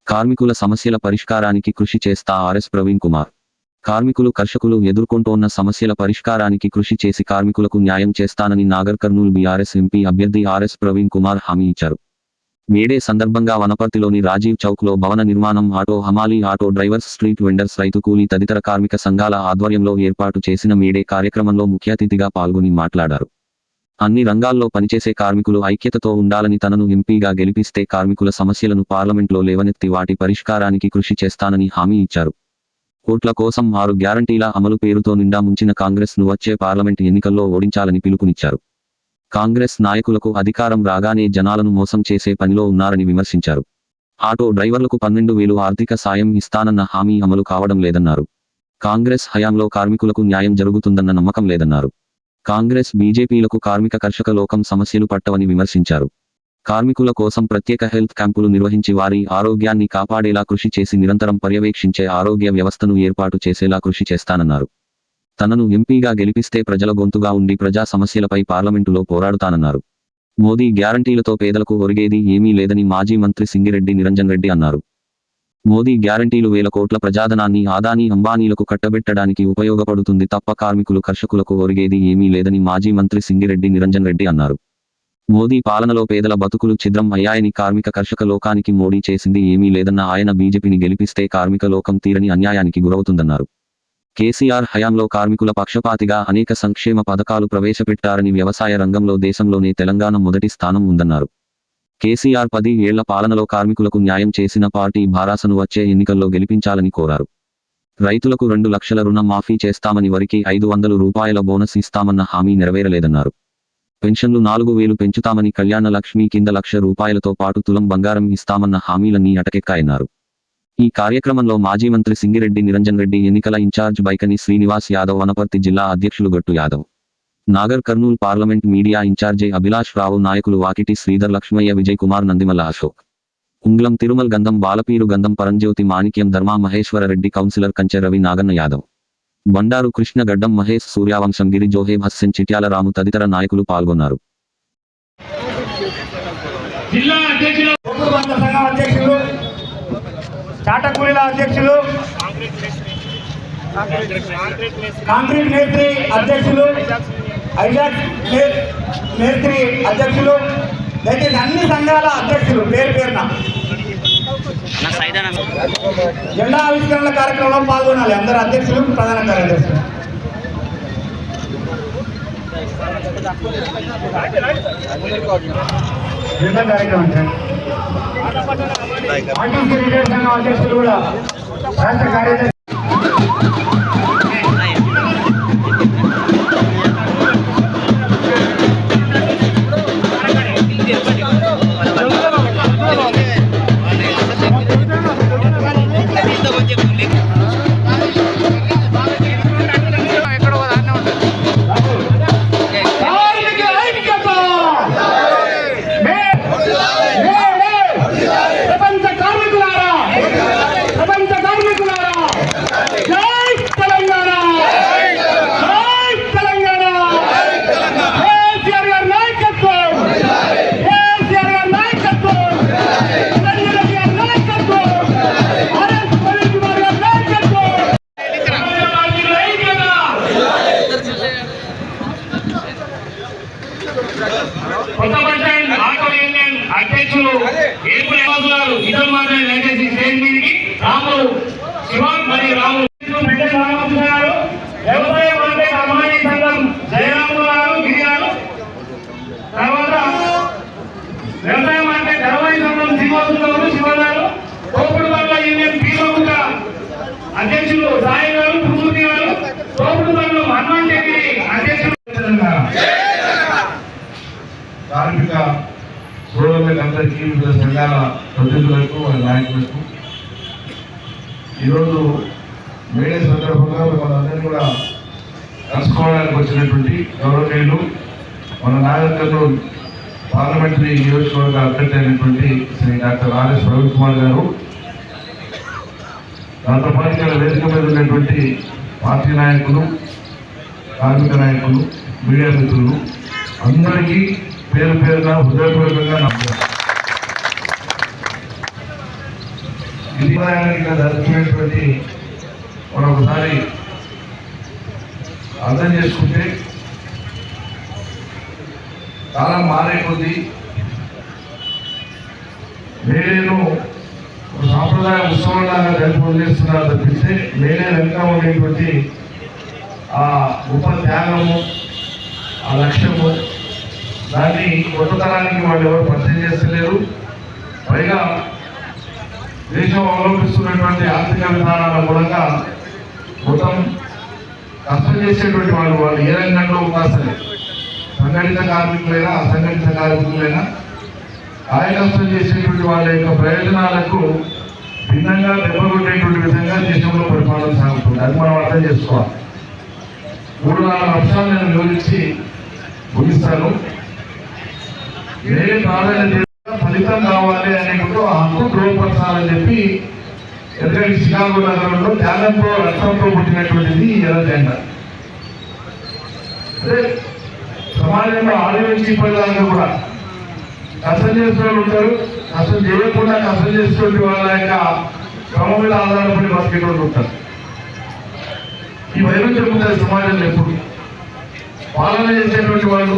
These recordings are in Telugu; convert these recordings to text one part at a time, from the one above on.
కార్మికుల సమస్యల పరిష్కారానికి కృషి చేస్తా ఆర్ఎస్ ప్రవీణ్ కుమార్. కార్మికులు కర్షకులు ఎదుర్కొంటోన్న సమస్యల పరిష్కారానికి కృషి చేసి కార్మికులకు న్యాయం చేస్తానని నాగర్ కర్నూల్ బీఆర్ఎస్ ఎంపీ అభ్యర్థి ఆర్ఎస్ ప్రవీణ్ కుమార్ హామీ ఇచ్చారు. మేడే సందర్భంగా వనపర్తిలోని రాజీవ్ చౌక్లో భవన నిర్మాణం, ఆటో హమాలీ, ఆటో డ్రైవర్స్, స్ట్రీట్ వెండర్స్, రైతు కూలీ తదితర కార్మిక సంఘాల ఆధ్వర్యంలో ఏర్పాటు చేసిన మేడే కార్యక్రమంలో ముఖ్య అతిథిగా పాల్గొని మాట్లాడారు. అన్ని రంగాల్లో పనిచేసే కార్మికులు ఐక్యతతో ఉండాలని, తనను ఎంపీగా గెలిపిస్తే కార్మికుల సమస్యలను పార్లమెంట్లో లేవనెత్తి వాటి పరిష్కారానికి కృషి చేస్తానని హామీ ఇచ్చారు. ఓట్ల కోసం 6 గ్యారంటీల అమలు పేరుతో నిండా ముంచిన కాంగ్రెస్ ను వచ్చే పార్లమెంట్ ఎన్నికల్లో ఓడించాలని పిలుపునిచ్చారు. కాంగ్రెస్ నాయకులకు అధికారం రాగానే జనాలను మోసం చేసే పనిలో ఉన్నారని విమర్శించారు. ఆటో డ్రైవర్లకు 12,000 ఆర్థిక సాయం ఇస్తానన్న హామీ అమలు కావడం లేదన్నారు. కాంగ్రెస్ హయాంలో కార్మికులకు న్యాయం జరుగుతుందన్న నమ్మకం లేదన్నారు. కాంగ్రెస్ బీజేపీలకు కార్మిక కర్షక లోకం సమస్యలు పట్టవని విమర్శించారు. కార్మికుల కోసం ప్రత్యేక హెల్త్ క్యాంపులు నిర్వహించి వారి ఆరోగ్యాన్ని కాపాడేలా కృషి చేసి నిరంతరం పర్యవేక్షించే ఆరోగ్య వ్యవస్థను ఏర్పాటు చేసేలా కృషి చేస్తానన్నారు. తనను ఎంపీగా గెలిపిస్తే ప్రజల గొంతుగా ఉండి ప్రజా సమస్యలపై పార్లమెంటులో పోరాడుతానన్నారు. మోదీ గ్యారంటీలతో పేదలకు ఒరిగేది ఏమీ లేదని మాజీ మంత్రి సింగిరెడ్డి నిరంజన్ రెడ్డి అన్నారు. మోదీ గ్యారంటీలు వేల కోట్ల ప్రజాధనాన్ని అదానీ అంబానీలకు కట్టబెట్టడానికి ఉపయోగపడుతుంది తప్ప కార్మికులు కర్షకులకు ఒరిగేది ఏమీ లేదని మాజీ మంత్రి సింగిరెడ్డి నిరంజన్ రెడ్డి అన్నారు. మోదీ పాలనలో పేదల బతుకులు ఛిద్రం అయ్యాయని, కార్మిక కర్షక లోకానికి మోడీ చేసింది ఏమీ లేదన్న ఆయన బీజేపీని గెలిపిస్తే కార్మిక లోకం తీరని అన్యాయానికి గురవుతుందన్నారు. కేసీఆర్ హయాంలో కార్మికుల పక్షపాతిగా అనేక సంక్షేమ పథకాలు ప్రవేశపెట్టారని, వ్యవసాయ రంగంలో దేశంలోనే తెలంగాణ మొదటి స్థానం ఉందన్నారు. కేసీఆర్ 10 ఏళ్ల పాలనలో కార్మికులకు న్యాయం చేసిన పార్టీ భారాసను వచ్చే ఎన్నికల్లో గెలిపించాలని కోరారు. రైతులకు 2 లక్షల రుణ మాఫీ చేస్తామని, వరికి 500 రూపాయల బోనస్ ఇస్తామన్న హామీ నెరవేరలేదన్నారు. పెన్షన్లు 4,000 పెంచుతామని, కళ్యాణ లక్ష్మి కింద 1,00,000 రూపాయలతో పాటు తులం బంగారం ఇస్తామన్న హామీలన్నీ అటకెక్కాయన్నారు. ఈ కార్యక్రమంలో మాజీ మంత్రి సింగిరెడ్డి నిరంజన్ రెడ్డి, ఎన్నికల ఇన్ఛార్జ్ బైకని శ్రీనివాస్ యాదవ్, వనపర్తి జిల్లా అధ్యక్షులు Gattu Yadav, Nagar Kurnool parliament media in charge Abhilash Rao, నాయకులు వాకిటి శ్రీధర్, లక్ష్మయ్య, విజయ్ కుమార్, నందిమల్ల అశోక్, ఉంగ్లం తిరుమల్, గంధం బాలపీరు, గంధం పరంజ్యోతి, మాణిక్యం, ధర్మా మహేశ్వర రెడ్డి, కౌన్సిలర్ కంచె రవి, నాగన్న యాదవ్, బండారు కృష్ణ, గడ్డం మహేష్, సూర్యావంశం, గిరి, జోహేబ్ హస్సెన్, చిట్యాల రాము తదితర నాయకులు పాల్గొన్నారు. టాటా కూలీల అధ్యక్షులు, కాంక్రీట్ మేస్త్రి అధ్యక్షులు, ఐజాక్ మేస్త్రి అధ్యక్షులు, దయచేసి అన్ని సంఘాల అధ్యక్షులు పేరు పేరున జెండా ఆవిష్కరణ కార్యక్రమంలో పాల్గొనాలి. అందరు అధ్యక్షులు, ప్రధాన కార్యదర్శులు. జెండా కార్యక్రమం ఆర్టీసీ రిటైల్ సంఘం అధ్యక్షులు కూడా రాష్ట్ర కార్యదర్శి అధ్యక్షులు రాములు శివన్ మరియు రాములు, వ్యవసాయ మంత్రి అమ్మాయి సంఘం జయరాములు గారు, గిరియాలు, తర్వాత వ్యవసాయ మంత్రి ధర్మాయి సంఘం శివసులు, శివగారు, తోపుడు బండ్ల యూనియన్ పీలోక అధ్యక్షులు సాయి గారు, పురుమూర్తి గారు, తోపుడు బండ్లు హనుమాన్ రెడ్డి అధ్యక్షులు. కార్మిక సోదరులందరికీ, వివిధ సంఘాల ప్రతినిధులకు, నాయకులకు ఈరోజు మేడే సందర్భంగా మనందరినీ కూడా కలుసుకోవడానికి వచ్చినటువంటి గౌరవనీయులు, మన నాగర్ కర్నూల్ పార్లమెంటరీ నియోజకవర్గ అభ్యర్థి అయినటువంటి శ్రీ డాక్టర్ ఆర్ఎస్ ప్రవీణ్ కుమార్ గారు, దాంతో పాటు వేదిక మీద ఉన్నటువంటి పార్టీ నాయకులు, కార్మిక నాయకులు, మీడియా మిత్రులు అందరికీ పేరు పేరున హృదయపూర్వకంగా దీపానికి జరుగుతున్నటువంటి మనం ఒకసారి అర్థం చేసుకుంటే కాలం మారే కొద్దీ మేలేను సాంప్రదాయ ఉత్సవంలాగా జరుపుకొనేస్తున్నారు తప్పిస్తే మేలే వెనుక ఉండేటువంటి ఆ గొప్ప త్యాగము ఆ లక్ష్యము దాన్ని కొత్త తరానికి వాళ్ళు ఎవరు పరిచయం చేస్తలేరు. పైగా దేశం అవలంబిస్తున్నటువంటి ఆర్థిక విధానాల మూలంగా మొత్తం కష్టం చేసేటువంటి వాళ్ళు ఏ రంగంలో ఉన్నా సరే, సంఘటిత కార్మికులైనా అసంఘటిత కార్మికులైనా కాయకష్టం చేసేటువంటి వాళ్ళ యొక్క ప్రయోజనాలకు భిన్నంగా దెబ్బకొట్టేటువంటి విధంగా దేశంలో పరిపాలన సాగుతుంది. అది మనం అర్థం చేసుకోవాలి. 3-4 అంశాలు నేను వివరించి ముగిస్తాను. వేరే ప్రాధాన్యత ఫలితం కావాలి అనేటువంటి హక్కు ధ్రువపరచాలని చెప్పి ఎందుకంటే శ్రీకాకుళం నగరంలో త్యాగంతో రక్తంతో పుట్టినటువంటిది ఎర్రజెండా. అదే సమాజంలో ఆది నుంచి ఇప్పటిదాకా కూడా కష్టం చేసే వాళ్ళు ఉంటారు, కష్టం చేయకుండా కష్టం చేసేటువంటి వాళ్ళ యొక్క శ్రమ మీద ఆధారపడి బతికేటువంటి ఉంటారు. ఈ వైరుధ్యం ఉంటుంది సమాజంలో. ఎప్పుడు పాలన చేసేటువంటి వాళ్ళు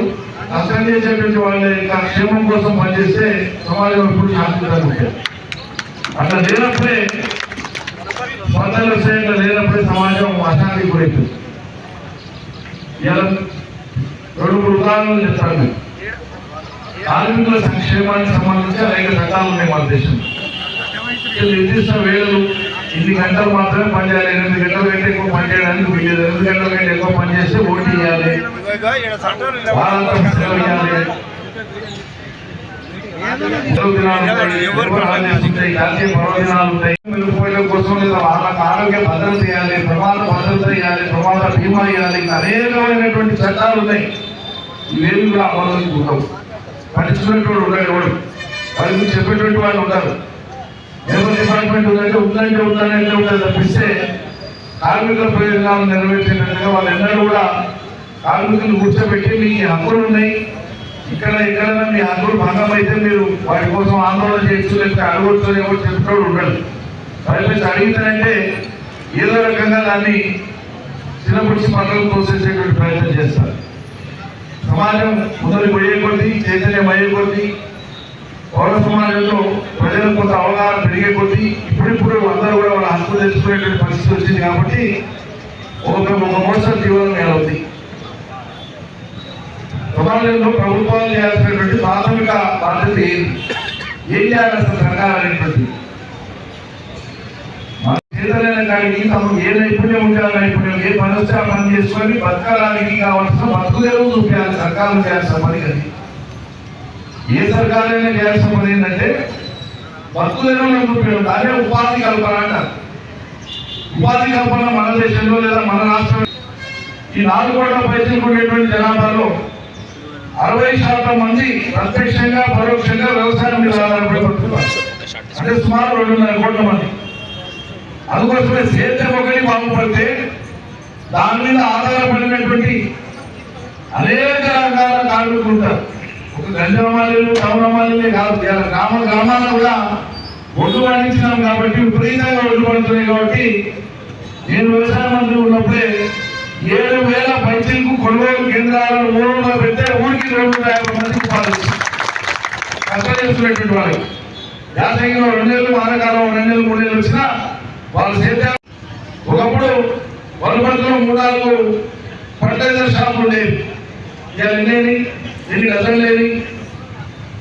కష్టం చేసేటువంటి వాళ్ళ యొక్క క్షేమం కోసం పనిచేస్తే సమాజం ఎప్పుడు శాంతిగా ఉంటాయి. అట్లా లేనప్పుడే స్పందనలు వచ్చేట్లా లేనప్పుడే సమాజం అశాంతికి గురైతుంది. ఇలా 2-3 ఉదాహరణలు చెప్తాను. కార్మికుల సంక్షేమానికి సంబంధించి అనేక చట్టాలు ఉన్నాయి మన దేశంలో. నిర్దిష్ట వేళలు, ఇన్ని గంటలు మాత్రమే పనిచేయాలి, 8 గంటల కంటే ఎక్కువ పనిచేయడానికి వీలేదు, 8 గంటల కంటే ఎక్కువ పనిచేస్తే ఓటు ఇవ్వాలి, వారాంతం సెలవు ఇవ్వాలి, జాతీయ పర్వదినాలు ఉంటాయి, మెరుగుపోయడం కోసం లేదా వాళ్ళకి ఆరోగ్య భద్రత ఇవ్వాలి, ప్రమాద భద్రత ఇవ్వాలి, ప్రమాద బీమా ఇవ్వాలి, అనేకమైనటువంటి చట్టాలు ఉన్నాయి. ఇవేమి కూడా అమలు ఉండవు. పట్టించుకునేటువంటి ఉండడు ఎవరు, వాళ్ళకి చెప్పేటువంటి వాళ్ళు ఉంటారు. లేబర్ డిపార్ట్మెంట్ ఉందంటే ఉంటుంది తప్పిస్తే కార్మికుల ప్రయోజనాలు నెరవేర్చేటట్టుగా వాళ్ళు ఎన్నడూ కూడా కార్మికులు కూర్చోబెట్టి మీకు హక్కులు ఉన్నాయి, ఇక్కడ మీ హక్కులు భంగం అయితే మీరు వాటి కోసం ఆందోళన చేయొచ్చు, లేకపోతే అడగొచ్చు అని ఎవరు చెప్పేవాడు ఉండడు. పైపేసి అడిగితేనంటే ఏదో రకంగా దాన్ని చిన్నపుడిచి పనులు తోసేసేటువంటి ప్రయత్నం చేస్తారు. సమాజం ముందరికి పోయే కొద్దీ, చైతన్యం అయ్యే కొద్దీ, పౌర సమాజంలో ప్రజలకు కొంత అవగాహన పెరిగే కొద్దీ ఇప్పుడిప్పుడు అందరూ కూడా వాళ్ళ హక్కు తెచ్చుకునేటువంటి పరిస్థితి వచ్చింది. కాబట్టి ఒక మోసం జీవనం ఏమవుతుంది. సమాజంలో ప్రభుత్వాలు చేయాల్సినటువంటి ప్రాథమిక బాధ్యత ఏం చేయాలి అసలు సర్కారం అనేటువంటి చేతనైన కాడికి తమకు ఏ నైపుణ్యం ఉండాలి, నైపుణ్యం ఏ పని వస్తే ఆ పని చేసుకొని బతకడానికి కావాల్సిన బతుకుదేవు చూపించాలి. సర్కారం చేయాల్సిన పని అది. ఏ సర్కారైనా చేయాల్సిన పని ఏంటంటే బతుకుదేవులను చూపించడం, అదే ఉపాధి కల్పన అంటారు. ఉపాధి కల్పన మన దేశంలో లేదా మన రాష్ట్రంలో ఈ 4 కోట్ల పైసలు ఉండేటువంటి జనాభాలో 60% మంది ప్రత్యక్షంగా పరోక్షంగా వ్యవసాయం మీద ఆధారపడి బతుకుతారు. అంటే సుమారు 2.5 కోట్ల మంది. అందుకోసమే సేద్యం ఒకటి బాగుపడితే దాని మీద ఆధారపడినటువంటి అనేక రకాల కార్మికులు ఉంటారు. ఒక గంజమాలీలు, టౌనమాలీలే కాదు, గ్రామాలను కూడా ఒడ్డు పండించినాం కాబట్టి విపరీతంగా ఒడ్డు పడుతున్నాయి. కాబట్టి నేను వ్యవసాయ మంత్రి ఉన్నప్పుడే 7,000 పైచీలకు కొనుగోలు కేంద్రాలను ఊళ్ళో పెడితే ఊరికి 250 మందికి పాలిస్తుంది. కష్టం చేస్తున్నటువంటి వాళ్ళు యాసంగిలో 2 నెలలు, వానకాలం 2 నెలలు 3 నెలలు వచ్చినా వాళ్ళు సేద్యం. ఒకప్పుడు వనపర్తిలో 3-4 ఫర్టిలైజర్ షాపులు ఉండేవి. ఇవాళ ఎన్ని డజన్లు లేని.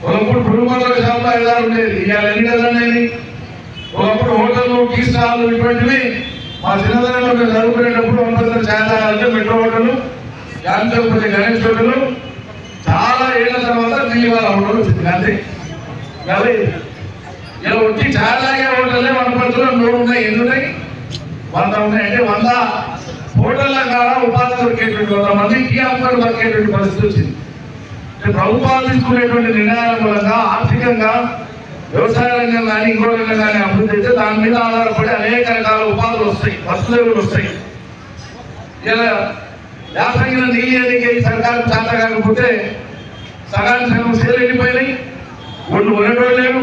ఒకప్పుడు పురుగుమందుల షాపులో 5-6 ఉండేది. ఇవాళ ఎన్ని డజన్లు లేని. ఒకప్పుడు హోటళ్ళు, టీ స్టాళ్ళు ఇటువంటివి మా చిన్నతనంలో మేము చదువుకునేటప్పుడు వనపర్తిలో ఛాయాలంటే మెట్రో హోటలు, జాతీయ గణేష్ హోటలు చాలా ఏళ్ల తర్వాత ఢిల్లీ వాళ్ళ హోటల్ వచ్చింది. అంతే. కానీ ఇలా వచ్చి ఛాయలాగే హోటల్లే వనపర్తిలో 3 ఉన్నాయి. ఎన్ని ఉన్నాయి? 100 ఉన్నాయి. అంటే 100 హోటళ్ళ ద్వారా ఉపాధి దొరికేటువంటి 100 మంది టీ అమ్ముకొని దొరికేటువంటి పరిస్థితి వచ్చింది. అంటే ప్రభుత్వాలు తీసుకునేటువంటి నిర్ణయాల మూలంగా ఆర్థికంగా వ్యవసాయ రంగం కానీ ఇంకో రంగం కానీ అభివృద్ధి అయితే దాని మీద ఆధారపడి అనేక రకాల ఉపాధులు వస్తాయి, వస్తువులు వస్తాయి. ఇలా యాసంగిన నీళ్ళు ఎన్నికై సర్కారు చేత కాకపోతే సగం సేలు వెళ్ళిపోయినాయి. ఒళ్ళు ఉండటం లేదు.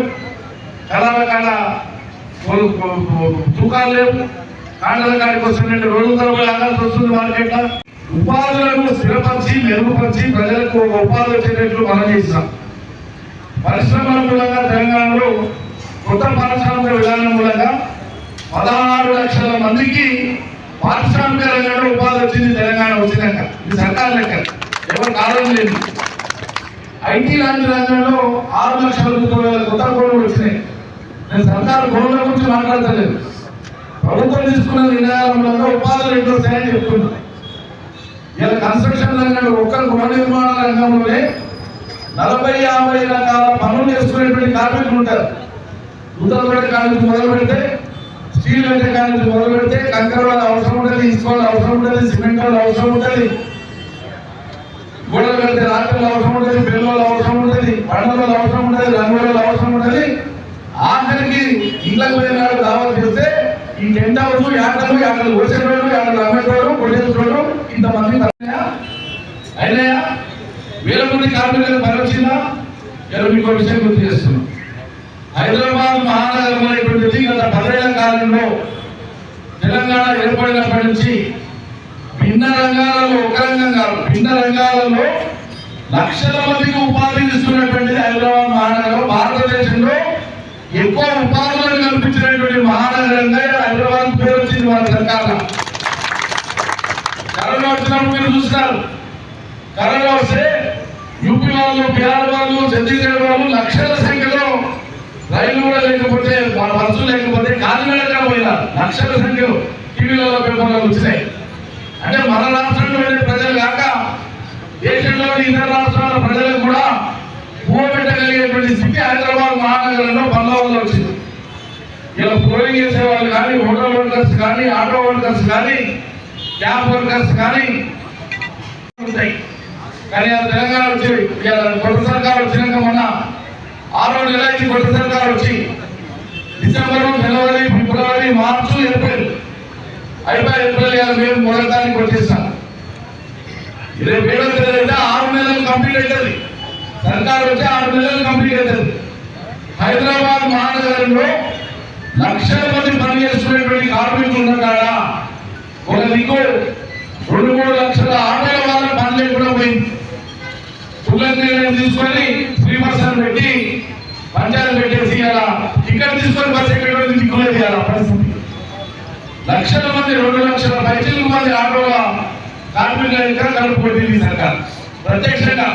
రకరకాల తూకాలు లేవు, కాండల కాడికి వస్తున్నట్టు రోజుల తరబడి ఆగాల్సి వస్తుంది మార్కెట్లో. ఉపాధులను స్థిరపరిచి మెరుగుపరిచి ప్రజలకు ఒక ఉపాధి వచ్చేటట్లు మనం చేసినాం. పరిశ్రమల మూలంగా తెలంగాణలో కొత్త పారిశ్రామిక విధానం మూలంగా 16 లక్షల మందికి పారిశ్రామిక రంగంలో ఉపాధి వచ్చింది తెలంగాణ వచ్చినాక. ఇది సర్కారు లెక్క, ఎవరు కారణం లేదు. ఐటీ లాంటి రంగంలో 6 లక్షల రూపాయల కొత్త కోడ్లు వచ్చినాయి. నేను సర్కారు కోడ్ల గురించి మాట్లాడతలేదు, ప్రభుత్వం తీసుకున్న నిర్ణయాల మూలంగా ఉపాధులు ఎన్నో వస్తాయని చెప్తున్నాను. ఇలా కన్స్ట్రక్షన్ రంగంలో ఒక్క గృహ నిర్మాణ రంగంలోనే 40-50 రకాల పనులు చేసుకునేటువంటి కార్మికులు ఉంటారు. నూతన పెట్టే కార్మికులు మొదలు పెడితే, స్టీల్ పెట్టే కార్మికులు మొదలు పెడితే, కంకర వాళ్ళ అవసరం ఉంటుంది, ఇసుక వాళ్ళ అవసరం ఉంటుంది, సిమెంట్ వాళ్ళ అవసరం ఉంటుంది, గోడలు కడితే రాత్రుల అవసరం ఉంటుంది, పిల్లల అవసరం ఉంటుంది, పండుగల అవసరం ఉంటుంది, రంగుల అవసరం ఉంటుంది. ఆఖరికి ఇళ్ళకు పోయినాడు దావత్ చేస్తే ఈ టెంట్ హౌస్ యాటలు వచ్చేటోడు, యాటలు అమ్మేటోడు, కొట్టేటోడు ఇంతమంది అయినాయా. వేల మంది కార్మికులకు పని వచ్చిందా? ఇలా మీకు విషయం గుర్తు చేస్తున్నాం. హైదరాబాద్ మహానగరం అనేటువంటిది గత 10 ఏళ్ల కాలంలో తెలంగాణ ఏర్పడినప్పటి నుంచి భిన్న రంగాలలో, ఒక రంగం కాదు, భిన్న రంగాలలో లక్షల మందికి ఉపాధి ఇస్తున్నటువంటిది హైదరాబాద్ మహానగరం. భారతదేశంలో ఎక్కువ ఉపాధులను కల్పించినటువంటి మహానగరంగా హైదరాబాద్ పేరు వచ్చింది మన సర్కార్లో. కరోనా వచ్చినప్పుడు మీరు చూస్తున్నారు, కరోనా వస్తే యూపీ వాళ్ళు, బీహార్ వాళ్ళు, ఛత్తీస్గఢ్ వాళ్ళు లక్షల సంఖ్యలో రైలు కూడా లేకపోతే, బస్సులు లేకపోతే కాలినడకగా పోయినారు. లక్షల సంఖ్యలో టీవీలలో, పేపర్లలో వచ్చినాయి. అంటే మన రాష్ట్రంలో ప్రజలు కాక దేశంలోని ఇతర రాష్ట్రాల ప్రజలకు కూడా ఊహపెట్టగలిగేటువంటి స్థితి హైదరాబాద్ మహానగరంలో పనుల వల్ల వచ్చింది. ఇలా పోలింగ్ చేసే వాళ్ళు కానీ, హోటల్ వర్కర్స్ కానీ, ఆటో వర్కర్స్ కానీ, క్యాబ్ వర్కర్స్ కానీ ఉంటాయి. కానీ అది తెలంగాణ వచ్చి కొత్త సర్కారు వచ్చినాక మొన్న 6వ నెల అయింది కొత్త సర్కారు వచ్చి. డిసెంబరు, జనవరి, ఫిబ్రవరి, మార్చి, ఏప్రిల్ అయిపోయి మేము మొదటిదానికి వచ్చేస్తాం. 27వ తేదీ అయితే 6 నెలలు కంప్లీట్ అవుతుంది. సర్కారు వచ్చి 6 నెలలు కంప్లీట్ అవుతుంది. హైదరాబాద్ మహానగరంలో లక్షల మంది పని చేసుకునేటువంటి కార్మికులు ఉన్న కాడ ఒక దిక్కు 2-3 లక్షల ఆటోల వాళ్ళ పని లేకుండా పోయింది. తులం నిర్ణయం తీసుకొని ఫ్రీ బస్సులు పెట్టి పంచాయతీ పెట్టేసి అలా టికెట్ తీసుకొని బస్సు ఎక్కడ దిక్కులేదు. అలా పరిస్థితి లక్షల మంది, 2 లక్షల పైచీలకు మంది ఆటోల కార్మికుల దగ్గర కలుపుకొట్టింది సర్కార్ ప్రత్యక్షంగా.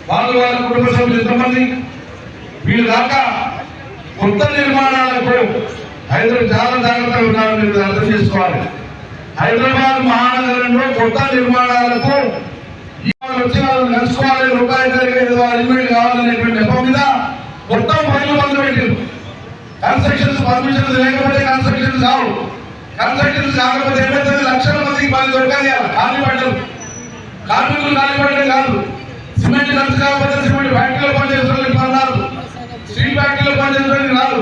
వాళ్ళ కుటుంబ సభ్యులు ఎంతమంది వీళ్ళు దాకా కొత్త నిర్మాణాలకు హైదరాబాద్ చాలా జాగ్రత్తగా ఉన్నారని మీరు అర్థం చేసుకోవాలి. హైదరాబాద్ మహానగరంలో కొత్త నిర్మాణాలకు వచ్చి వాళ్ళని నడుచుకోవాలి, రూపాయి ఏదో అలిమెంట్ కావాలనేటువంటి నెపం మీద మొత్తం పనులు మొదలు పెట్టారు. కన్స్ట్రక్షన్స్ పర్మిషన్స్ లేకపోతే కన్స్ట్రక్షన్స్ కావు. కన్స్ట్రక్షన్స్ కాకపోతే ఏమైతుంది, లక్షల మందికి పని దొరకాలి. ఖాళీ పడ్డలు కార్మికులు ఖాళీ పడ్డలు కాదు. సిమెంట్ ఖర్చు కాకపోతే సిమెంట్ ఫ్యాక్టరీలో పనిచేసుకోవడానికి పని రాదు, స్టీల్ ఫ్యాక్టరీలో పనిచేసుకోవడానికి రాదు,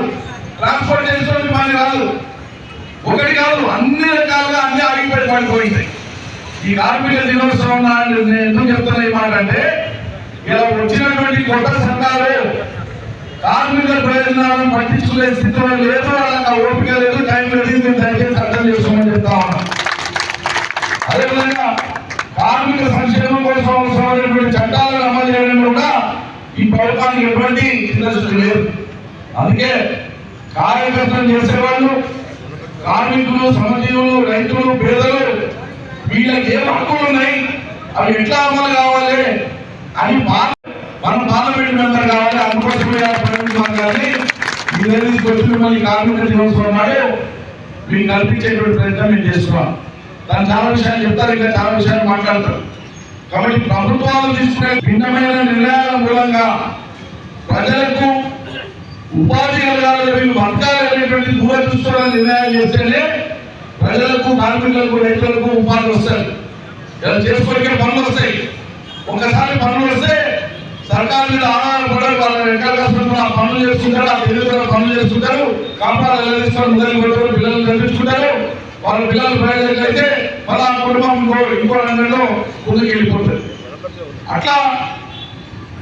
ట్రాన్స్పోర్ట్ చేసుకోవడానికి పని రాదు. ఒకటి కాదు, అన్ని రకాలుగా అన్ని ఆగిపోయి పడిపోయింటాయి. ఈ కార్మిక దినోత్సవం నేను ఎందుకు చెప్తున్నా ఈ మాట అంటే, ఇలా వచ్చినటువంటి కొత్త సంఘాలు కార్మికుల ప్రయోజనాలను పట్టించుకునే స్థితిలో లేదు, వాళ్ళకి ఓపిక లేదు, టైం లేదు. మేము దయచేసి అర్థం చేసుకోమని చెప్తా ఉన్నాం. అదేవిధంగా కార్మిక సంక్షేమం కోసం అవసరమైనటువంటి చట్టాలను అమలు చేయడం కూడా ఈ ప్రభుత్వానికి ఎటువంటి ఇంట్రెస్ట్ లేదు. అందుకే కార్యకర్తలు చేసేవాళ్ళు, కార్మికులు, శ్రమజీవులు, రైతులు, పేదలు వీళ్ళకి ఏ హక్కులు ఉన్నాయి, అవి ఎట్లా అమలు కావాలి అని మన పార్లమెంట్ మెంబర్ కావాలి. అందుకోసమే కానీ తీసుకొచ్చి మిమ్మల్ని కార్మిక దినోత్సవం నాడు మీకు కల్పించేటువంటి ప్రయత్నం మేము చేస్తున్నాం. దాని చాలా విషయాలు చెప్తారు, ఇంకా చాలా విషయాలు మాట్లాడతారు. కాబట్టి ప్రభుత్వాలు తీసుకునే భిన్నమైన నిర్ణయాల మూలంగా ప్రజలకు ఉపాధి కలగాలని, వీళ్ళు బతకాలనేటువంటి దూరదృష్టిలో నిర్ణయాలు చేస్తేనే ప్రజలకు, కార్మికులకు, రైతులకు ఉపాధి వస్తాయి. ఇలా చేసుకోవడానికి పనులు వస్తాయి. ఒకసారి పనులు వస్తే సర్కారు మీద ఆధారపడారు. వాళ్ళ ఎక్కడ కష్టపడుతున్న ఆ పనులు చేసుకుంటారు, ఆ తెలుగు పనులు చేసుకుంటారు, కాపాడు తీసుకొని మొదలు పెడతారు, పిల్లలు చదివించుకుంటారు. వాళ్ళ పిల్లలు ప్రయోజనం అయితే మళ్ళీ ఆ కుటుంబం ఇంకో రంగంలో ముందుకు వెళ్ళిపోతుంది. అట్లా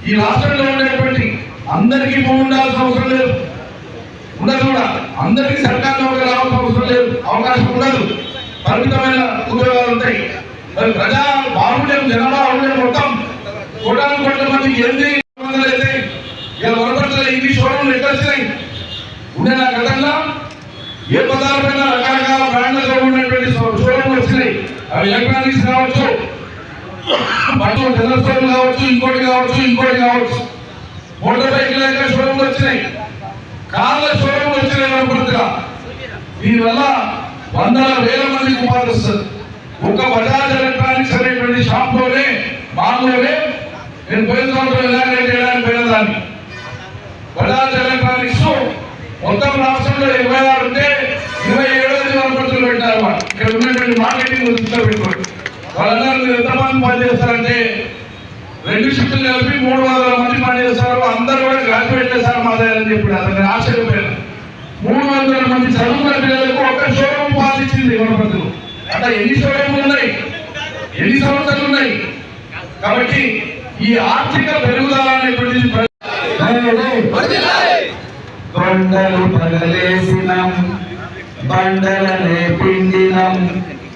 ఈ రాష్ట్రంలో ఉండేటువంటి అందరికీ భూమి ఉండాల్సిన అవసరం లేదు. ఉండదు కూడా. అందరికీ సర్కార్ నౌకరీ రావాల్సిన అవసరం లేదు, అవకాశం ఉండదు, పరిమితమైన ఉద్యోగాలు ఉంటాయి. మరి ప్రజా బాహుళ్యం, జనాభా బాహుళ్యం మొత్తం కోటాను కోట్ల మందికి ఏంది అయితే ఇలా వరపట్ల ఇన్ని షోరూమ్లు ఎక్కడ వచ్చినాయి? ఉండే నా గతంలో ఏ పదార్థమైన రకరకాల బ్రాండ్లతో ఉన్నటువంటి షోరూమ్లు వచ్చినాయి. అవి ఎలక్ట్రానిక్స్ కావచ్చు, బట్టలు జనరల్ స్టోర్లు కావచ్చు, ఇంకోటి కావచ్చు. మోటార్ బైక్ల యొక్క షోరూమ్లు వచ్చినాయి, కార్ల షోరూమ్లు వచ్చినాయి వరపట్ల. దీనివల్ల వందల వేల మందికి ఉపాధి వస్తుంది. ఒక బజాజ్ ఎలక్ట్రానిక్స్ అనేటువంటి షాప్ లోనే మామూలునే నేను పోయిన సంవత్సరం ఎలాగైతే చేయడానికి పోయినదాన్ని. బజాజ్ ఎలక్ట్రానిక్స్ మొత్తం రాష్ట్రంలో 26 ఉంటే 27 వరపడుతులు పెట్టారు. ఇక్కడ ఉన్నటువంటి మార్కెటింగ్ దృష్టిలో పెట్టుకోండి. వాళ్ళందరూ మీరు ఎంతమంది పనిచేస్తారంటే 2 షిఫ్ట్లు కలిపి 300 మంది పనిచేస్తారు. అందరూ కూడా గ్రాడ్యుయేట్ చేశారు మా దగ్గర అని చెప్పి అతను ఆశ్చర్యపోయారు. 300 మంది చదువుకున్న పిల్లలకు ఒక షోరూమ్ పాలించింది వరపడుతులు. అట్లా ఎన్ని షోరూమ్లు ఉన్నాయి, ఎన్ని సంస్థలు ఉన్నాయి. కాబట్టి ఈ ఆర్థిక పెరుగుదల అనేటువంటిది కొండలు పగలేసినం, బండలనే పిండినం,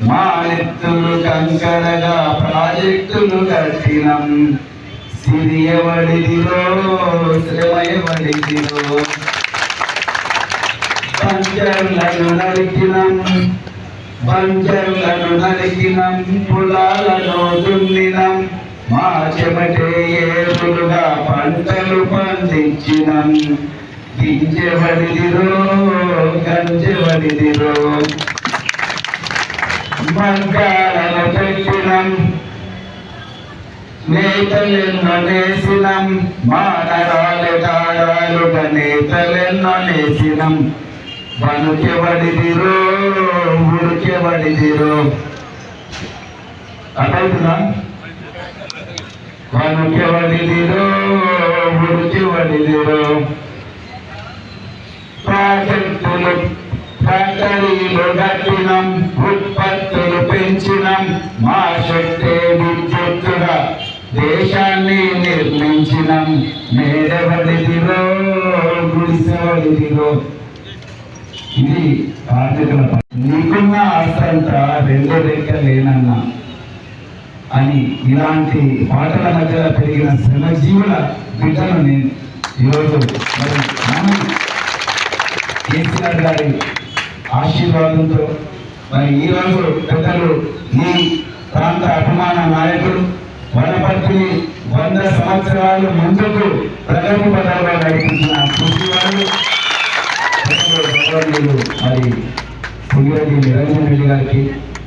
మానెత్తులు కంకరగా ప్రాజెక్టులు కట్టినం. సిరియవడిదిరో శ్రమయవడిదిరో, బంజర్లను నరికినం, పొలాలను దున్నినం, మా చెమటే ఏరులుగా పంటలు పండించినం. గింజవడిదిరో గంజవడిదిరో, మగ్గాలను పెట్టినం, నేతలెన్నో నేసినం, మా నరాలు తాడాలుగా నేతలెన్నో నేసినం. వణుకెవడిదిరో ఉడికెవడిదిరో, అర్థమవుతుందా? వణుకెవడిదిరో ఉడికెవడిదిరో, ప్రాజెక్టులు ఫ్యాక్టరీలు కట్టినం, ఉత్పత్తులు పెంచినం, మా శక్తే విద్యుత్తుగా దేశాన్ని నిర్మించినం. మేడవడిదిరో గుడిసెవడిదిరో. ఇది కార్మికుల నీకున్న ఆస్తంతా 2 రెక్కలేనన్నా అని ఇలాంటి పాటల మధ్యలో పెరిగిన శ్రమజీవుల బిడ్డను నేను ఈరోజు మరి మనం కేసీఆర్ గారి ఆశీర్వాదంతో మరి ఈరోజు పెద్దలు ఈ ప్రాంత అభిమాన నాయకుడు వనపర్తిని 100 సంవత్సరాలు ముందుకు ప్రగతి పదాల్లో నడిపించిన కృషి వాళ్ళు మరి పులిరెడ్డి నిరంజన్ రెడ్డి గారికి,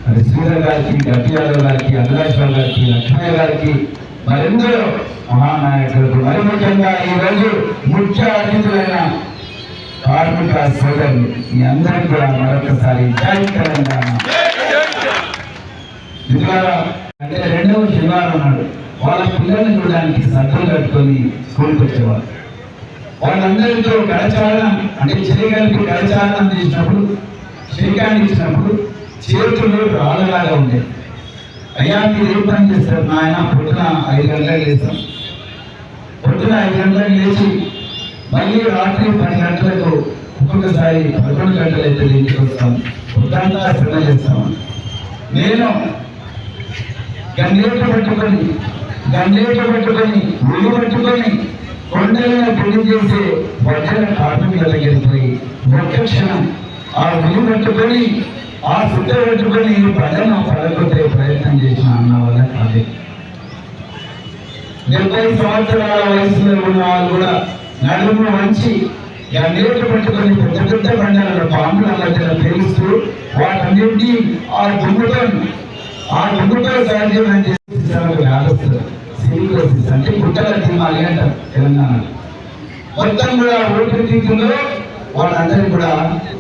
మరి శ్రీధర్ గారికి, గట్టి యాదవ్ గారికి, అభిలాష్రావు గారికి, లక్ష్మయ్య గారికి, మరెందరో మహానాయకులకు, మరి ముఖ్యంగా ఈరోజు ముఖ్య అతిథులైన కార్మిక సోదరులు మీ అందరికీ కూడా మరొకసారి జై తెలంగాణ. అంటే 2వ శనివారం నాడు వాళ్ళ పిల్లల్ని చూడడానికి సర్దులు కట్టుకొని స్కూల్కి వచ్చేవారు. వాళ్ళందరితో కరచాలనం అంటే చేయగలిపి కరచాలనం చేసినప్పుడు, శ్రీకాంత్ ఇచ్చినప్పుడు చేతులు రాళ్ళలాగా ఉండేది. అయ్యా మీరు ఏం పని చేస్తారు? ఆయన పొద్దున 5 గంటలకు లేస్తాం, పొద్దున 5 గంటలకు లేచి మళ్ళీ రాత్రి 10 గంటలకు, ఒక్కొక్కసారి 11 గంటలు అయితే ఇంటికి వస్తాం. పొద్దంతా శ్రమ చేస్తాం. నేను గంగేట పట్టుకొని ఉల్లు పట్టుకొని కొండలను పెళ్లి చేసే వడ్డల కార్మికుల దగ్గరికి పోయి ఒక్క క్షణం ఆ ఉల్లు పట్టుకొని, ఆ సుట్ట పట్టుకొని ప్రజలను పడగొట్టే ప్రయత్నం చేసిన అన్న వల్ల కాదు. 70 సంవత్సరాల వయసులో ఉన్న వాళ్ళు కూడా నడుము వంచి గంగేట పట్టుకొని పెద్ద పెద్ద బండలను పాముల మధ్యన పేలుస్తూ వాటన్నింటినీ ఆ దుమ్ముతో సాధ్యం చేసి అంటే గుట్టల తిమ్మాలి అంటారు తెలంగాణ మొత్తం కూడా ఓటు తీర్చులో వాళ్ళందరికీ కూడా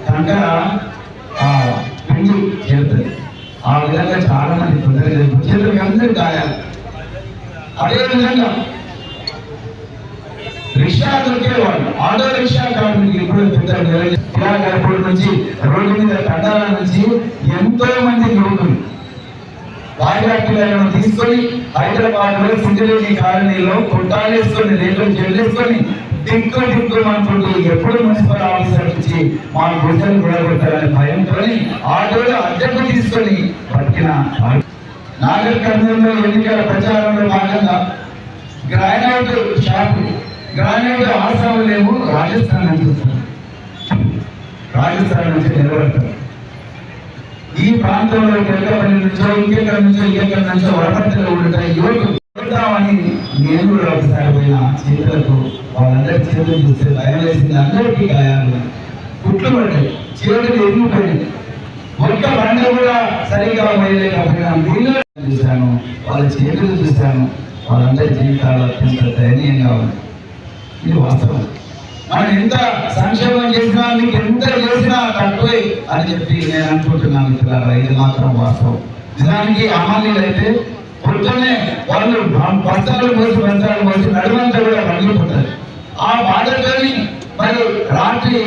కంకర పిండి చేరుతుంది. ఆ విధంగా చాలా మంది తొందరగా చేతులకి అందరూ గాయాలి. అదేవిధంగా రిక్షా దొరికేవాళ్ళు, ఆటో రిక్షా కార్మికులు ఇప్పుడు ఇలా ఎయిర్పోర్ట్ నుంచి రోడ్డు మీద కట్టాల నుంచి ఎంతో మంది యువకులు వాయిదాలను తీసుకొని హైదరాబాద్ లో సింగరేణి కాలనీలో కొట్టాలేసుకొని రేట్లు చెల్లేసుకొని దిక్కు అనుకుంటూ ఎప్పుడు మున్సిపల్ ఆఫీసర్ నుంచి మా గుడ్డలు కూడా కొడతారనే భయంతో ఆటోలో అద్దెకు తీసుకొని బతికిన నాగర్ కర్నూలులో ఎన్నికల ప్రచారంలో భాగంగా గ్రానైట్ షాపు గ్రానైట్ ఆసాము లేవు రాజస్థాన్ నుంచి నిలబడతారు. ఈ ప్రాంతంలో పెద్దపల్లి నుంచో ఇంకెక్కడి నుంచో వరపట్టలో ఉంటాయి యువకులు అని నేను కూడా ఒకసారి పోయిన చేతులకు వాళ్ళందరి చేతులు చూస్తే భయం వేసింది. అందరికీ గాయాలు కుట్లు పడ్డాయి, చేతులు ఎరిగిపోయింది. ఒక్క బండ కూడా సరిగ్గా పోయలేకపోయినా నీళ్ళు చూశాను, వాళ్ళ చేతులు చూశాను. వాళ్ళందరి జీవితాలు అత్యంత దయనీయంగా ఉంది. ఇది వాస్తవం. మనం ఎంత సంక్షేమం చేసినా మీకు ఎంత చేసినా తక్కువే అని చెప్పి నేను అనుకుంటున్నాను మిత్రులారా. ఇది మాత్రం వాస్తవం. నిజానికి అమాలీలు అయితే పొద్దున్నే వాళ్ళు బస్తాలు మోసి నడుమంతా కూడా పండిపోతారు. ఆ బాధతోని మరి రాత్రి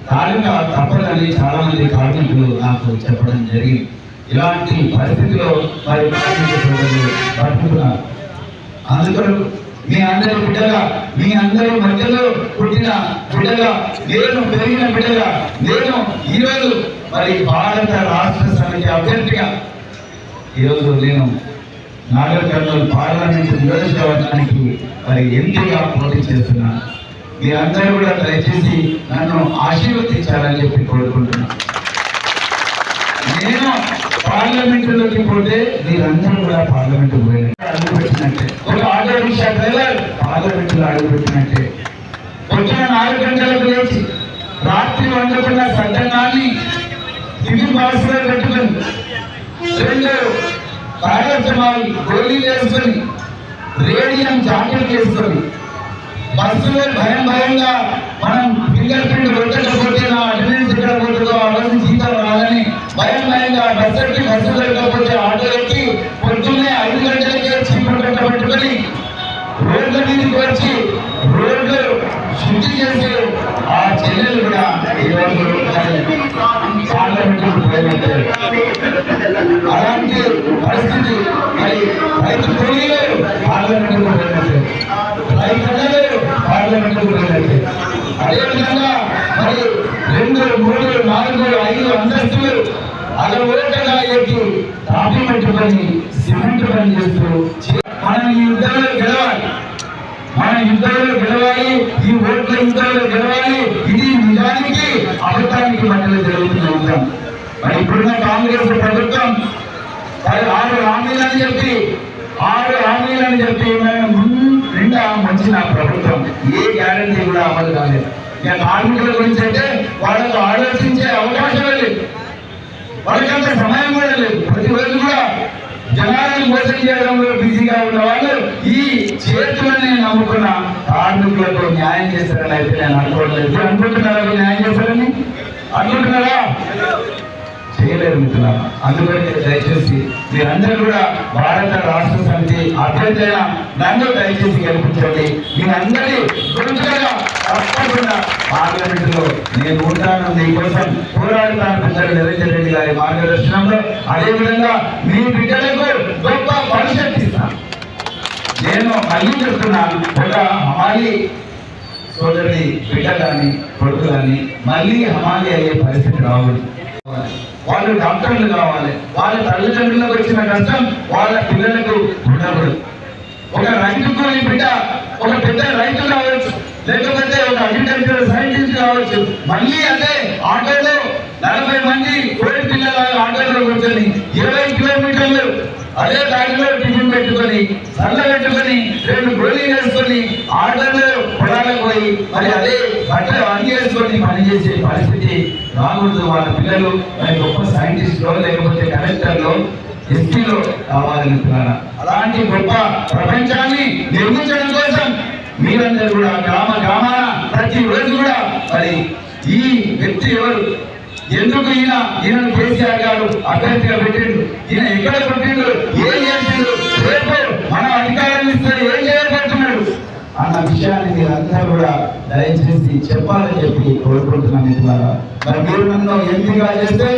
తాలూక తప్పదని చాలా మంది కార్మికులు నాకు చెప్పడం జరిగింది. ఇలాంటి పరిస్థితిలో మరి బతుకుతున్నారు. అందుకని మీ అందరి బిడ్డగా, మీ అందరి మధ్యలో పుట్టిన బిడ్డగా, నేను పెరిగిన బిడ్డగా, నేను ఈరోజు మరి భారత రాష్ట్ర సమితి అభ్యర్థిగా ఈరోజు నేను నాగర్ కర్నూలు పార్లమెంటు నియోజకవర్గానికి మరి ఎంపీగా పోటీ చేస్తున్నాను. మీరందరూ కూడా దయచేసి నన్ను ఆశీర్వదించాలని చెప్పి కోరుకుంటున్నాను. నేను పార్లమెంటులోకి పోతే మీరందరూ కూడా పార్లమెంటు అడుగుపెట్టినట్టే. ఒక ఆటో రిక్షా డ్రైవర్ పార్లమెంటులో అడుగుపెట్టినట్టే. పొద్దున 4 గంటలకు లేచి రాత్రి వండుకున్న సద్దన్నాన్ని టిఫిన్ బాక్స్ లో పెట్టుకుని 2 కార్యక్రమాలు గోళీలు వేసుకొని రేడియం జాకెట్ వేసుకొని బస్సులో భయంగా మనం ఫింగర్ ప్రింట్ కొట్టకపోతే నా అటెండెన్స్ ఎక్కడ పోతుందో ఆ రోజు జీతం రాదని భయంగా బస్సు లేకపోతే ఆటో ఎక్కి పొద్దున్నే 5 గంటలకే చీపురు కట్ట పట్టుకొని రోడ్ల మీదకి వచ్చి రోడ్లు శుద్ధి చేసే ఆ చెల్లెలు కూడా ఈరోజు పార్లమెంటుకు పోయినట్టు. అలాంటి పరిస్థితి మరి రైతు కూలీలు పార్లమెంటుకు పోయినట్టు, రైతులు పార్లమెంటుకు పోయినట్టు. అదేవిధంగా మరి 2, 3, 4, 5 అంతస్తులు అలవోటగా ఎక్కి తాపి పెట్టుకొని సిమెంట్ పని చేస్తూ మనం ఈ యుద్ధంలో గెలవాలి, ఈ ఓట్ల యుద్ధంలో గెలవాలి. ఇది నిజానికి అబద్ధానికి మధ్యలో జరుగుతున్న యుద్ధం. మరి ఇప్పుడున్న కాంగ్రెస్ ప్రభుత్వం 6 హామీలని చెప్పి నిండా మంచిన ప్రభుత్వం ఏ గ్యారంటీ కూడా అమలు కాలేదు. ఇక కార్మికుల గురించి అంటే వాళ్ళకు ఆలోచించే అవకాశమే లేదు, వాళ్ళకంత సమయం కూడా లేదు. ప్రతిరోజు కూడా జనాలను మోసం చేయడంలో బిజీగా ఉన్న వాళ్ళు ఈ చేతులని నమ్ముకున్న కార్మికులకు న్యాయం చేస్తారని అయితే నేను అనుకోవట్లేదు. అనుకుంటున్నారా న్యాయం చేస్తారని? అనుకుంటున్నారా? చేయలేరు మిత్రులారా. అందుకని దయచేసి మీరందరూ కూడా భారత రాష్ట్ర సమితి అభ్యర్థి అయిన నన్ను దయచేసి గెలిపించండి. మీరందరి గురించిగా తప్పకుండా పార్లమెంటులో నేను ఉంటాను, మీకోసం పోరాడుతాను పెద్దలు నిరంజన్ రెడ్డి గారి మార్గదర్శనంలో. అదేవిధంగా మీ బిడ్డలకు గొప్ప భవిష్యత్తు ఇస్తాను. నేను మళ్ళీ చెప్తున్నాను, ఒక హమాలి సోదరుడి బిడ్డ కానీ కొడుకు కానీ మళ్ళీ హమాలి అయ్యే పరిస్థితి రావద్దు. వాళ్ళు డాక్టర్లు కావాలి. వాళ్ళ తల్లిదండ్రులకు వచ్చిన కష్టం వాళ్ళ పిల్లలకు ఉండకూడదు. ఒక రైతు కూలి బిడ్డ ఒక పెద్ద రైతు కావచ్చు, లేకపోతే ఒక అగ్రికల్చర్ సైంటిస్ట్ కావచ్చు. మళ్ళీ అదే ఆటోలో 40 మంది కోడి పిల్లల ఆటోలో కూర్చొని 20 కిలోమీటర్లు అదే దారిలో టిఫిన్ పెట్టుకొని సల్ల పెట్టుకొని 2 గోళీలు వేసుకొని ఆటోలో పొలాలకు పోయి మరి అదే బట్టలు అన్ని వేసుకొని పనిచేసే పరిస్థితి రాకూడదు. వాళ్ళ పిల్లలు మరి గొప్ప సైంటిస్ట్లో లేకపోతే కలెక్టర్లో ఎస్పీలో కావాలని. అలాంటి గొప్ప ప్రపంచాన్ని నిర్మించడం కోసం మీరందరూ కూడా గ్రామాన ప్రతిరోజు కూడా మరి ఈ వ్యక్తి ఎవరు, ఎందుకు ఈయనను కేసీఆర్ గారు అభ్యర్థిగా పెట్టిండు, ఈయన ఎక్కడ పెట్టిండు, ఏం చేసిండు, రేపు మనం అధికారాన్ని ఇస్తే ఏం చేయబోతున్నాడు అన్న విషయాన్ని మీరందరూ కూడా దయచేసి చెప్పాలని చెప్పి కోరుకుంటున్నాను మిత్రులారా. మరి మీరు నన్ను ఎంపీగా చేస్తే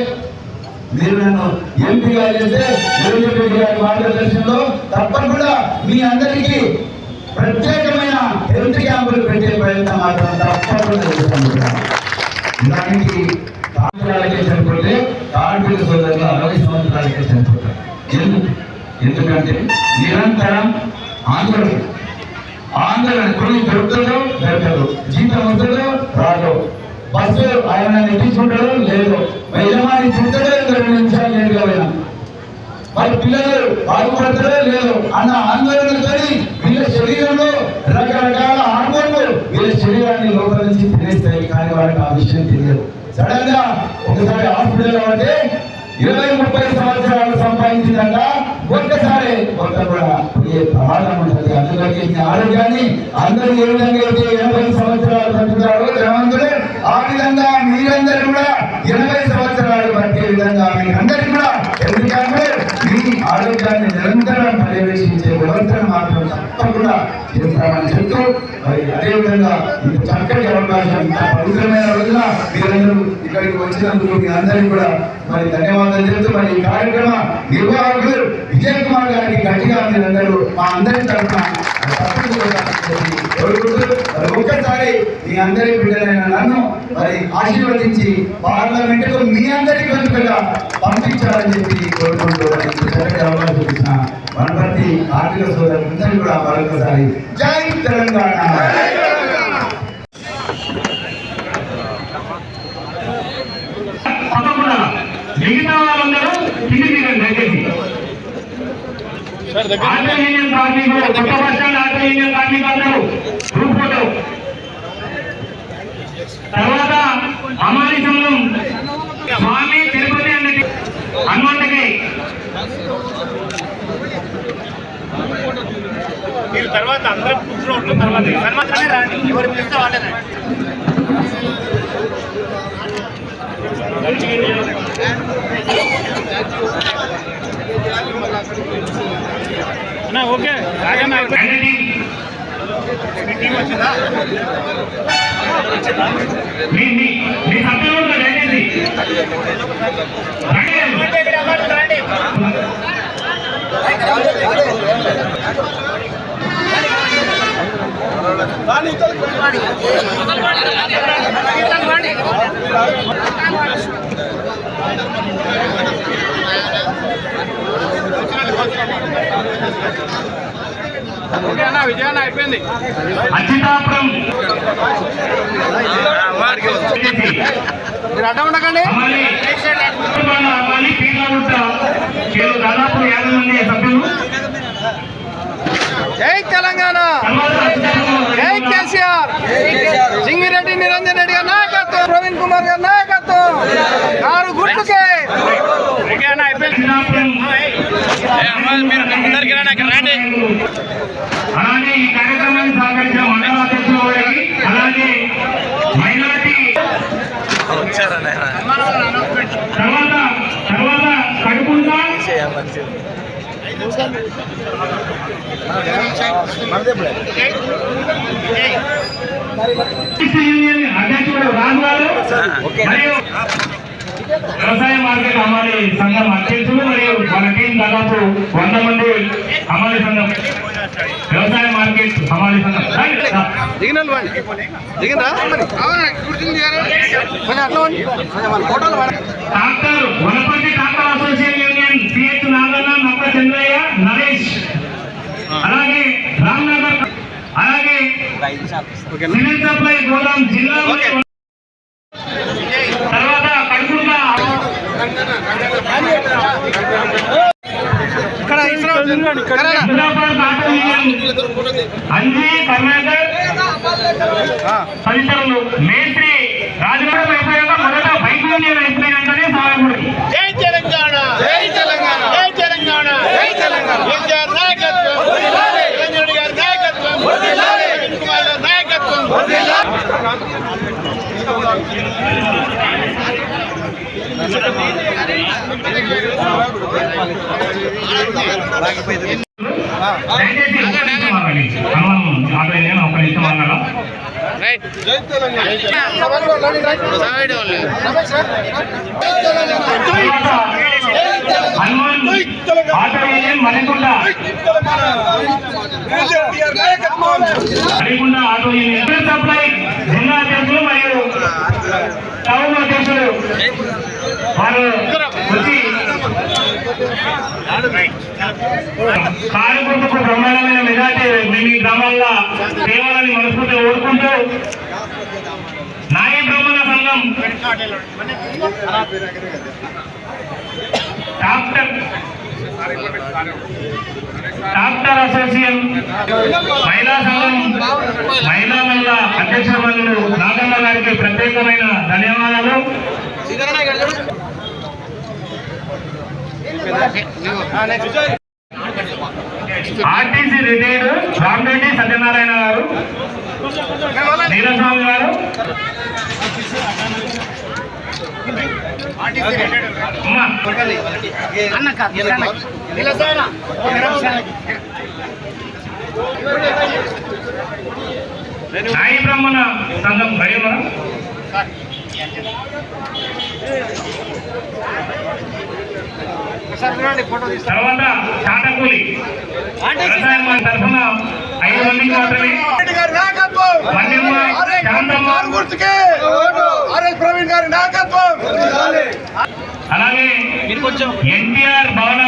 నిరంజన్ రెడ్డి గారి మార్గదర్శనంలో తప్పకుండా మీ అందరికీ ప్రత్యేకమైన హెల్త్ క్యాంపులు పెట్టే ప్రయత్నం మాత్రం తప్పకుండా చేస్తాం. దానికి సంవత్సరాలకే చనిపోతే కార్మిక సోదరులు 60 సంవత్సరాలకే చనిపోతారు. ఎందుకంటే నిరంతరం ఆందోళన కొన్ని దొరుకుతుందో దొరకదు, జీతం వస్తుందో రాదు, బస్సు ఆయన ఎట్టించుకుంటాడో లేదు, యజమాని తింటాడో 2 నిమిషాలు లేదుగా పోయినా, మరి పిల్లలు బాగుపడతారో లేదు అన్న ఆందోళనతో వీళ్ళ శరీరంలో రకరకాల హార్మోన్లు వీళ్ళ శరీరాన్ని లోపల నుంచి తినేస్తాయి. కానీ వాళ్ళకి ఆ విషయం తెలియదు. సడన్ గా ఒకసారి హాస్పిటల్ అంటే 20-30 సంవత్సరాలు సంపాదించిందంట, ఒక్కసారి కొంత కూడా పోయే ప్రమాదం ఉంటుంది. అందుకని మీ ఆరోగ్యాన్ని అందరూ ఏ విధంగా అయితే 80 సంవత్సరాలు బతుకుతారో ధనవంతులు, ఆ విధంగా మీరందరూ కూడా 80 సంవత్సరాలు బతికే విధంగా మీరందరికీ కూడా ఎందుకంటే మీ ఆరోగ్యాన్ని నిరంతరం పర్యవేక్షించే వ్యవస్థను మాత్రం తప్పకుండా చేస్తామని చెప్తూ, మరి అదేవిధంగా ఇంత చక్కటి అవకాశం, ఇంత పవిత్రమైన రోజున మీరందరూ ఇక్కడికి వచ్చినందుకు మీ అందరికీ కూడా మరి ధన్యవాదాలు చెప్తూ, మరి ఈ కార్యక్రమ నిర్వాహకులు విజయ్ కుమార్ గారికి గట్టిగా మీరందరూ మా అందరి తరఫున ఒక్కసారి మీ అందరి బిడ్డలైన నన్ను మరి ఆశీర్వదించి పార్లమెంటుకు మీ అందరి గొంతుగా పంపించాలని చెప్పి కోరుకుంటూ చక్కటి అవకాశం ఇచ్చిన వనపర్తి ఆర్థిక సోదరులందరూ కూడా మరొకసారి జై తెలంగాణ. మిగతా వాళ్ళందరూ కింది దిగండి దయచేసి. ఆటో యూనియన్ కార్మికులు, కొత్త బస్ స్టాండ్ ఆటో యూనియన్ కార్మికులు అందరూ గ్రూప్ ఫోటో. తర్వాత అమాని సంఘం స్వామి తిరుపతి అన్నది హనుమంతకి తర్వాత అందరూ కూర్చోవడం తర్వాతనే రాండి, ఎవరు పిలిస్తే వాళ్ళే ఓకే. మీ సభ్యులు దయచేసి విజయాన్ని అయిపోయింది. అచ్యుతాపురం మీరు అడ్డం ఉండకండి. దాదాపు 50 మంది సభ్యులు. జై తెలంగాణ, జై కేసీఆర్, సింగిరెడ్డి నిరంజన్ రెడ్డి గారి నాయకత్వం, ప్రవీణ్ కుమార్ గారి నాయకత్వం, కారు గుర్తుకే. అలాగే ఈ కార్యక్రమాన్ని సహకరించిన మండల అధ్యక్షుల వారికి, అలాగే మైనార్టీ తర్వాత కడుపుంటా యూనియన్ అధ్యక్షుడు రాజు గారు మరియు వ్యవసాయ మార్కెట్ అమలు సంఘం అధ్యక్షులు మరియు వాళ్ళ టీం దాదాపు 100 మంది అమలు సంఘం, వ్యవసాయ మార్కెట్ అమలు సంఘం. Doctor Wanaparthy doctor association union CH Naganna, నక్క చంద్రయ్య, నరేష్, అలాగే రామ్నగర్, అలాగే సివిల్ సప్లై గోదాం జిల్లా. తర్వాత కడుపుగా అంజీ కర్ణాకర్ తదితరులు. మేస్త్రి రాజకీయం అయిపోయాక మొదట బైక్ యూనియన్ అయిపోయినంటనే సాగుడి. జై తెలంగాణ, జై తెలంగాణ, జై తెలంగాణ, జై తెలంగాణ. కేసీఆర్ నాయకత్వం, నిరంజన్ రెడ్డి గారి నాయకత్వం, ప్రవీణ్ కుమార్ గారి నాయకత్వం. హనుమాన్ సంఘం auto union Manikonda Manikonda auto union supply జిల్లా అధ్యక్షులు మరియు టౌన్ అధ్యక్షులు వారు వచ్చి కార్మికులకు బ్రహ్మాండమైన మెజార్టీ మీ గ్రామాల్లో తేవాలని మనస్ఫూర్తిగా కోరుకుంటూ నాయ బ్రహ్మణ సంఘం డాక్టర్ అసోసియేషన్ మహిళా సంఘం మహిళా మండల అధ్యక్షులు నాగమ్మ గారికి ప్రత్యేకమైన ధన్యవాదాలు. ఆర్టీసీ రిటైర్డ్ రామరెడ్డి సత్యనారాయణ గారు, నీలస్వామి గారు, నాయి బ్రాహ్మణ సంఘం గడియమర, తర్వాత చాటకూలి వ్యవసాయం తరఫున 5 మందికి మాత్రమే అలాగే ఎన్టీఆర్ భవన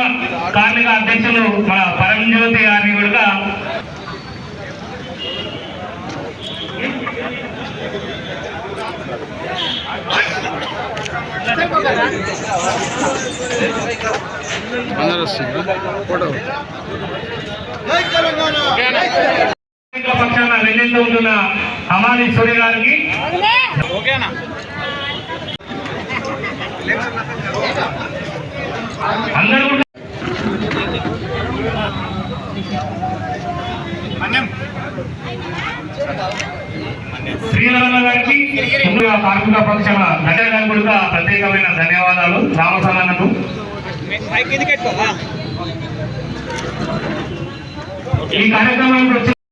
కార్మిక అధ్యక్షులు మన పరంజ్యోతి గారిని కూడా పక్షాన వెన్నెల్లో ఉంటున్న హమాలీశ్వరి గారికి అందరూ శ్రీరామ గారికి కార్మిక పక్షాన నగర గారికి కూడా ప్రత్యేకమైన ధన్యవాదాలు. రామసన్నకు ఈ కార్యక్రమానికి వచ్చి